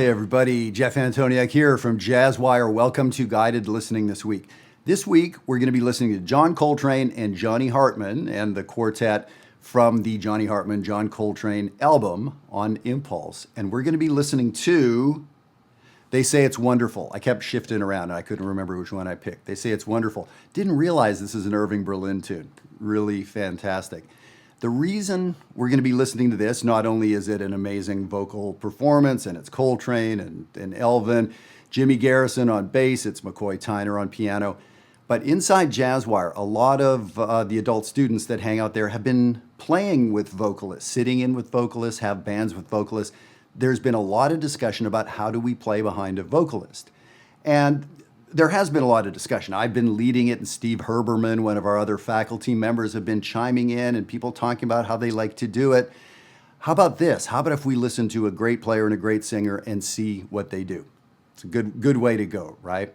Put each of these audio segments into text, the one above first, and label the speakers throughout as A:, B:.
A: everybody, Jeff Antoniuk here from Jazzwire. Welcome to Guided Listening this week. This week, we're going to be listening to John Coltrane and Johnny Hartman and the quartet from the Johnny Hartman, John Coltrane album on Impulse. And we're going to be listening to They Say It's Wonderful. I kept shifting around and I couldn't remember which one I picked. They Say It's Wonderful. Didn't realize this is an Irving Berlin tune. Really fantastic. The reason we're going to be listening to this, not only is it an amazing vocal performance, and it's Coltrane and Elvin, Jimmy Garrison on bass, it's McCoy Tyner on piano, but inside Jazzwire, a lot of the adult students that hang out there have been playing with vocalists, sitting in with vocalists, have bands with vocalists. There's been a lot of discussion about how do we play behind a vocalist. And there has been a lot of discussion. I've been leading it, and Steve Herberman, one of our other faculty members, have been chiming in and people talking about how they like to do it. How about this? How about if we listen to a great player and a great singer and see what they do? It's a good way to go, right?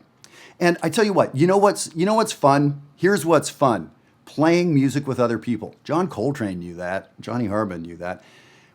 A: And I tell you what, you know what's fun? Here's what's fun. Playing music with other people. John Coltrane knew that. Johnny Hartman knew that.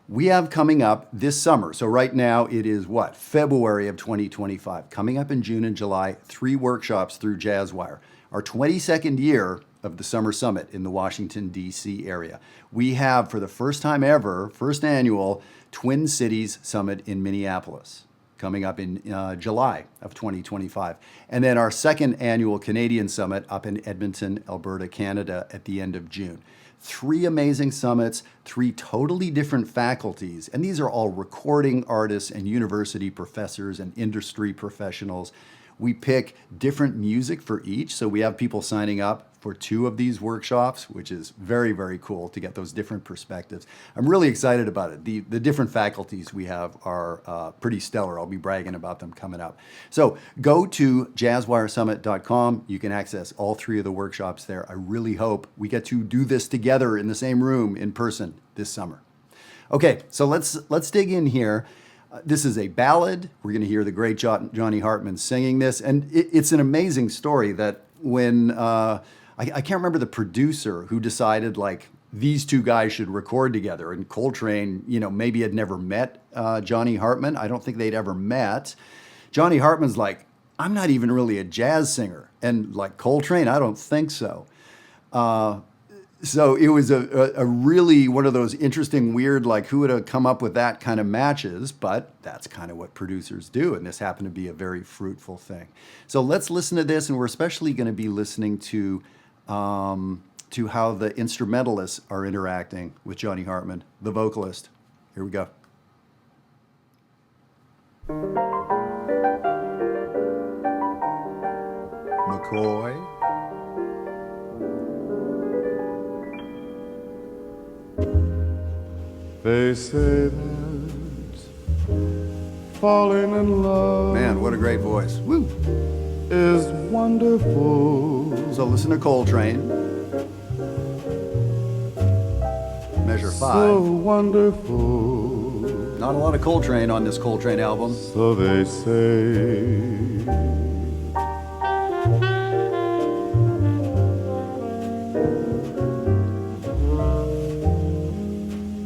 A: We have coming up this summer, so right now it is what? February of 2025. Coming up in June and July, 3 workshops through Jazzwire. Our 22nd year of the Summer Summit in the Washington, D.C. area. We have, for the first time ever, first annual Twin Cities Summit in Minneapolis, coming up in July of 2025. And then our second annual Canadian Summit up in Edmonton, Alberta, Canada at the end of June. 3 amazing summits, 3 totally different faculties, and these are all recording artists and university professors and industry professionals. We pick different music for each, so we have people signing up for 2 of these workshops, which is very, very cool to get those different perspectives. I'm really excited about it. The different faculties we have are pretty stellar. I'll be bragging about them coming up. So go to jazzwiresummit.com. You can access all 3 of the workshops there. I really hope we get to do this together in the same room in person this summer. Okay, so let's dig in here. This is a ballad. We're going to hear the great Johnny Hartman singing this, and it's an amazing story that when I can't remember the producer who decided like these 2 guys should record together, and Coltrane, maybe had never met Johnny Hartman. I don't think they'd ever met. Johnny Hartman's like, I'm not even really a jazz singer, and like Coltrane, I don't think so. So it was a really one of those interesting, weird, like who would have come up with that kind of matches, but that's kind of what producers do, and this happened to be a very fruitful thing. So let's listen to this, and we're especially going to be listening to how the instrumentalists are interacting with Johnny Hartman, the vocalist. Here we go. McCoy.
B: They say that falling in love,
A: man, what a great voice. Woo.
B: Is wonderful.
A: So listen to Coltrane. Measure 5.
B: So wonderful.
A: Not a lot of Coltrane on this Coltrane album.
B: So they say.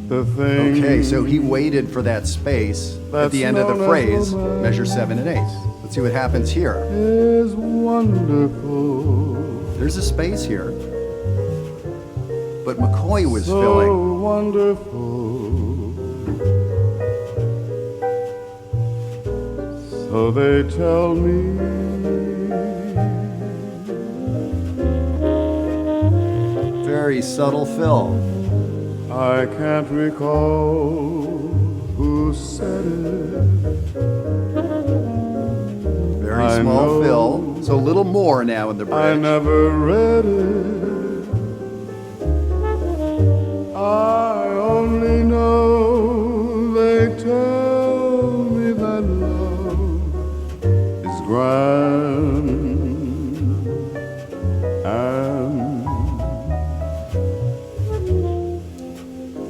A: Okay, so he waited for that space at the end of the phrase, measure 7 and 8. Let's see what happens here.
B: Is wonderful.
A: There's a space here, but McCoy was
B: so
A: filling.
B: Wonderful. So they tell me.
A: Very subtle fill.
B: I can't recall who said it.
A: Very small fill. So a little more now in the bridge.
B: I never read it. I only know they tell me that love is grand.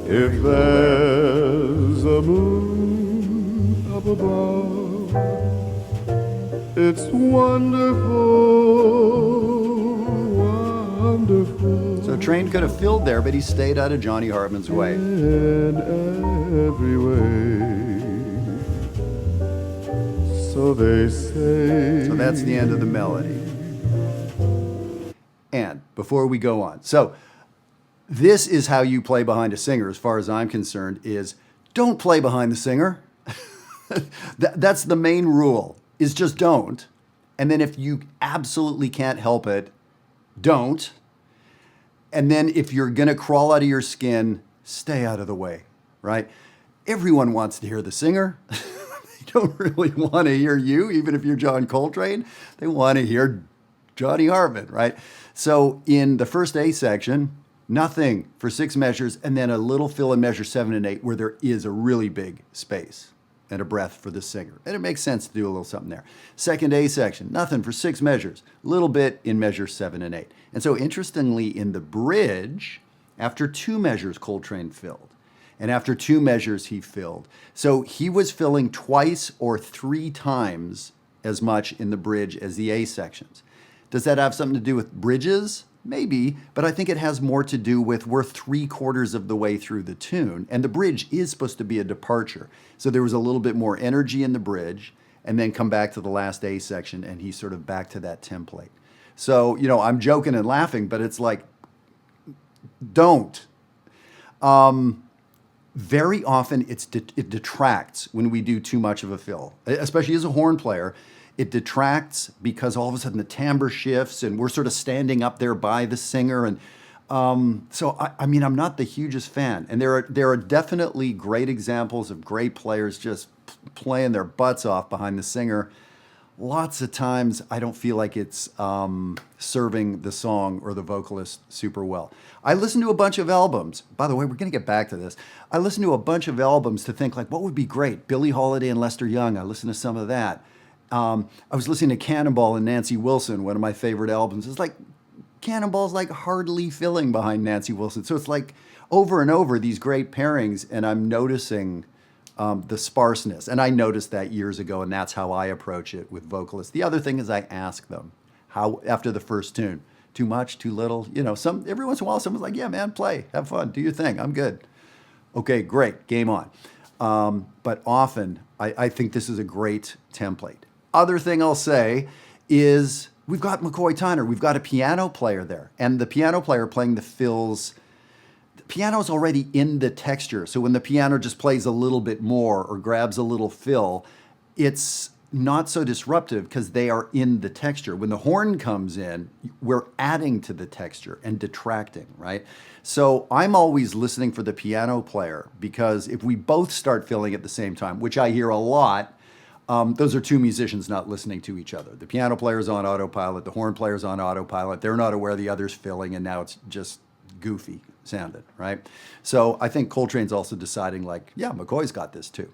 B: If there's a moon up above, it's wonderful, wonderful.
A: So Trane could have filled there, but he stayed out of Johnny Hartman's way.
B: In every way. So they say.
A: So that's the end of the melody. And before we go on, so this is how you play behind a singer, as far as I'm concerned, is don't play behind the singer. That's the main rule, is just don't. And then if you absolutely can't help it, don't. And then if you're going to crawl out of your skin, stay out of the way, right? Everyone wants to hear the singer. They don't really want to hear you, even if you're John Coltrane. They want to hear Johnny Hartman, right? So in the first A section, nothing for 6 measures, and then a little fill in measure 7 and 8 where there is a really big space and a breath for the singer. And it makes sense to do a little something there. Second A section, nothing for 6 measures, a little bit in measure 7 and 8. And so interestingly, in the bridge, after 2 measures, Coltrane filled. And after 2 measures, he filled. So he was filling twice or 3 times as much in the bridge as the A sections. Does that have something to do with bridges? Maybe, but I think it has more to do with we're 3/4 of the way through the tune, and the bridge is supposed to be a departure. So there was a little bit more energy in the bridge, and then come back to the last A section, and he's sort of back to that template. So, you know, I'm joking and laughing, but it's like, don't. Very often it detracts when we do too much of a fill, especially as a horn player. It detracts because all of a sudden the timbre shifts and we're sort of standing up there by the singer. And so, I mean, I'm not the hugest fan. And there are definitely great examples of great players just playing their butts off behind the singer. Lots of times I don't feel like it's serving the song or the vocalist super well. I listened to a bunch of albums. By the way, we're going to get back to this. I listened to a bunch of albums to think like, what would be great? Billie Holiday and Lester Young. I listened to some of that. I was listening to Cannonball and Nancy Wilson, one of my favorite albums. It's like Cannonball's like hardly filling behind Nancy Wilson. So it's like over and over these great pairings, and I'm noticing the sparseness. And I noticed that years ago, and that's how I approach it with vocalists. The other thing is I ask them how after the first tune, too much, too little. You know, every once in a while someone's like, yeah, man, play, have fun, do your thing, I'm good. Okay, great, game on. But often I think this is a great template. Other thing I'll say is we've got McCoy Tyner. We've got a piano player there. And the piano player playing the fills, the piano's already in the texture. So when the piano just plays a little bit more or grabs a little fill, it's not so disruptive because they are in the texture. When the horn comes in, we're adding to the texture and detracting, right? So I'm always listening for the piano player because if we both start filling at the same time, which I hear a lot, those are 2 musicians not listening to each other. The piano player's on autopilot, the horn player's on autopilot. They're not aware the other's filling, and now it's just goofy sounding, right? So I think Coltrane's also deciding like, yeah, McCoy's got this too.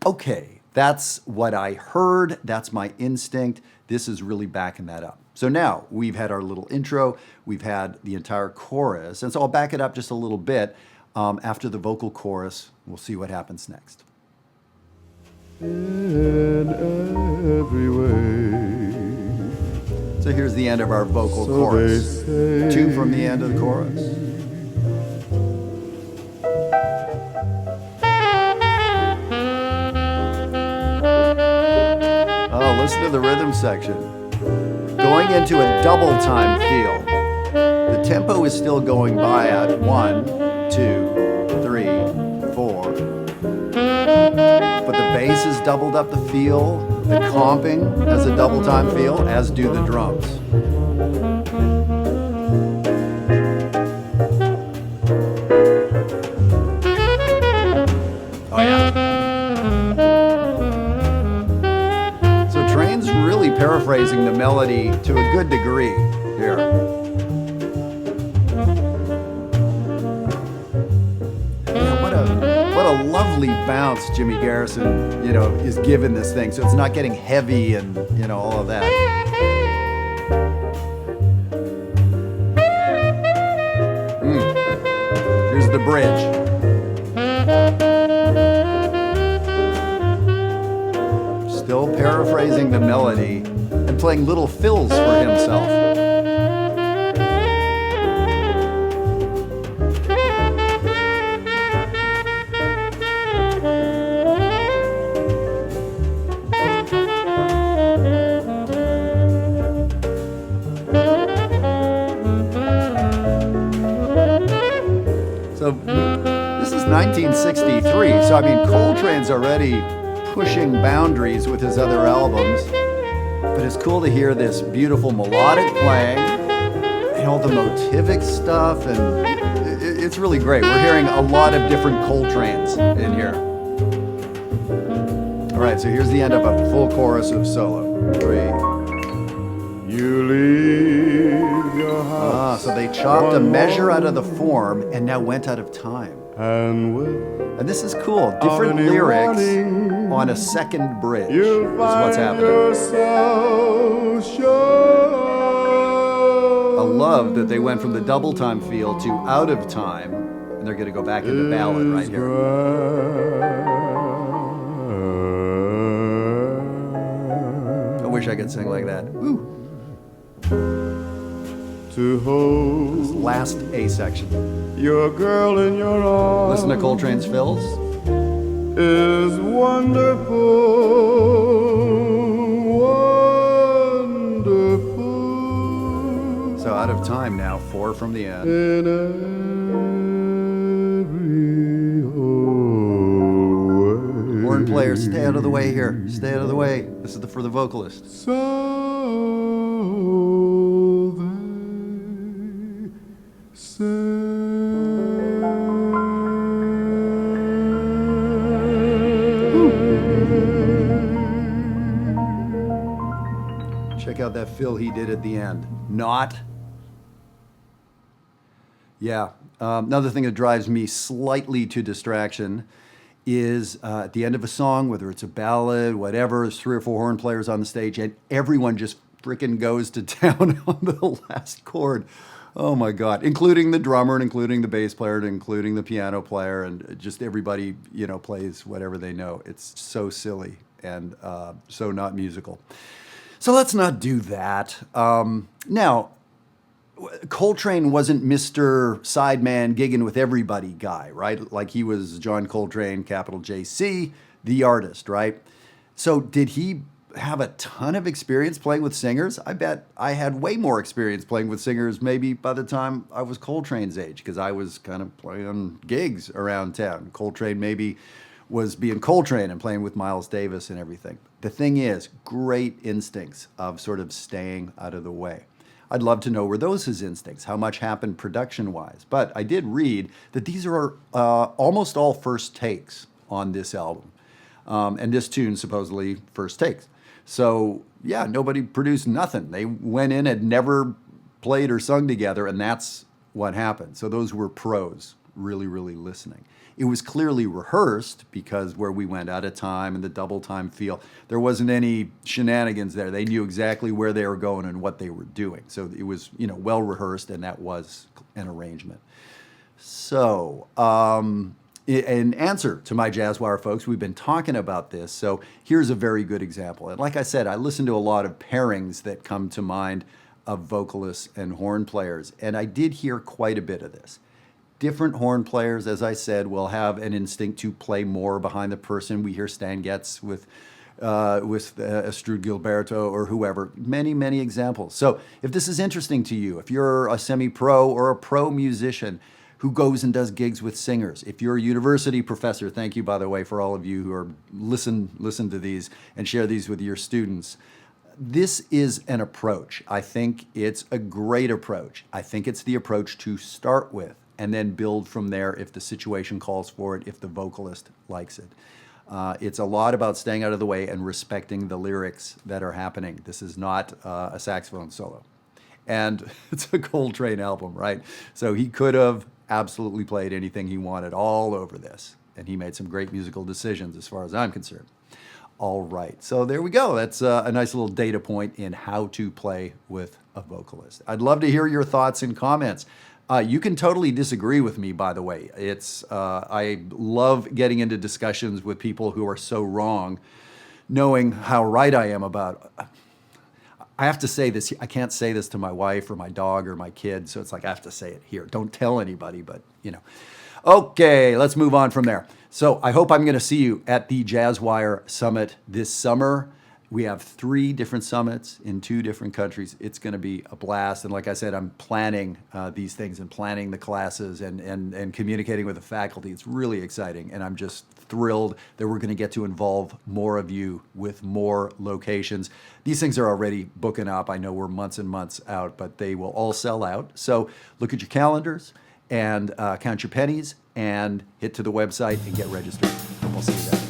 A: Okay, that's what I heard. That's my instinct. This is really backing that up. So now we've had our little intro. We've had the entire chorus. And so I'll back it up just a little bit. After the vocal chorus, we'll see what happens next.
B: In every way.
A: So here's the end of our vocal chorus. 2 from the end of the chorus. Oh, listen to the rhythm section. Going into a double time feel. The tempo is still going by at 1, 2, 3, 4. But the bass has doubled up the feel. The comping has a double time feel, as do the drums. Oh yeah. So Trane's really paraphrasing the melody to a good degree here. What a lovely bounce Jimmy Garrison, you know, is giving this thing. So it's not getting heavy and, you know, all of that. Here's the bridge. Still paraphrasing the melody and playing little fills for himself. So this is 1963. So I mean, Coltrane's already pushing boundaries with his other albums. But it's cool to hear this beautiful melodic playing and all the motivic stuff, and it's really great. We're hearing a lot of different Coltranes in here. All right, so here's the end of a full chorus of solo. 3.
B: You leave your house.
A: So they chopped a measure out of the form and now went out of time.
B: And
A: this is cool. Different lyrics on a second bridge is what's happening. I love that they went from the double time feel to out of time, and they're going to go back into ballad right here. I wish I could sing like that. Woo.
B: To hold
A: This last A section.
B: your girl in your arms.
A: Listen to Coltrane's fills.
B: Is wonderful, wonderful.
A: So out of time now, 4 from the end.
B: In every way.
A: Horn players, stay out of the way here. Stay out of the way. This is for the vocalist.
B: So they say.
A: Check out that fill he did at the end. Not. Yeah. Another thing that drives me slightly to distraction is at the end of a song, whether it's a ballad, whatever, there's 3 or 4 horn players on the stage, and everyone just freaking goes to town on the last chord. Oh my God, including the drummer and including the bass player and including the piano player, and just everybody, plays whatever they know. It's so silly and so not musical. So let's not do that. Now, Coltrane wasn't Mr. Sideman gigging with everybody guy, right? Like he was John Coltrane, capital JC, the artist, right? So did he have a ton of experience playing with singers? I bet I had way more experience playing with singers maybe by the time I was Coltrane's age, because I was kind of playing gigs around town. Coltrane maybe was being Coltrane and playing with Miles Davis and everything. The thing is, great instincts of sort of staying out of the way. I'd love to know, were those his instincts? How much happened production-wise? But I did read that these are almost all first takes on this album. And this tune, supposedly, first takes. So, yeah, nobody produced nothing. They went in and never played or sung together, and that's what happened. So those were pros, really, really listening. It was clearly rehearsed, because where we went out of time and the double time feel, there wasn't any shenanigans there. They knew exactly where they were going and what they were doing. So it was, well rehearsed, and that was an arrangement. So, in answer to my Jazzwire folks, we've been talking about this. So here's a very good example. And like I said, I listen to a lot of pairings that come to mind of vocalists and horn players, and I did hear quite a bit of this. Different horn players, as I said, will have an instinct to play more behind the person. We hear Stan Getz with Astrud Gilberto or whoever. Many, many examples. So if this is interesting to you, if you're a semi-pro or a pro musician who goes and does gigs with singers, if you're a university professor, thank you, by the way, for all of you who are listen to these and share these with your students. This is an approach. I think it's a great approach. I think it's the approach to start with, and then build from there if the situation calls for it, if the vocalist likes it. It's a lot about staying out of the way and respecting the lyrics that are happening. This is not a saxophone solo. And it's a Coltrane album, right? So he could have absolutely played anything he wanted all over this. And he made some great musical decisions as far as I'm concerned. All right, so there we go. That's a nice little data point in how to play with a vocalist. I'd love to hear your thoughts and comments. You can totally disagree with me, by the way. I love getting into discussions with people who are so wrong, knowing how right I am about. I have to say this. I can't say this to my wife or my dog or my kid, so it's like I have to say it here. Don't tell anybody, but Okay, let's move on from there. So I hope I'm going to see you at the Jazzwire Summit this summer. We have 3 different summits in 2 different countries. It's going to be a blast. And like I said, I'm planning these things and planning the classes and communicating with the faculty. It's really exciting. And I'm just thrilled that we're going to get to involve more of you with more locations. These things are already booking up. I know we're months and months out, but they will all sell out. So look at your calendars and count your pennies and hit to the website and get registered. And we'll see you there.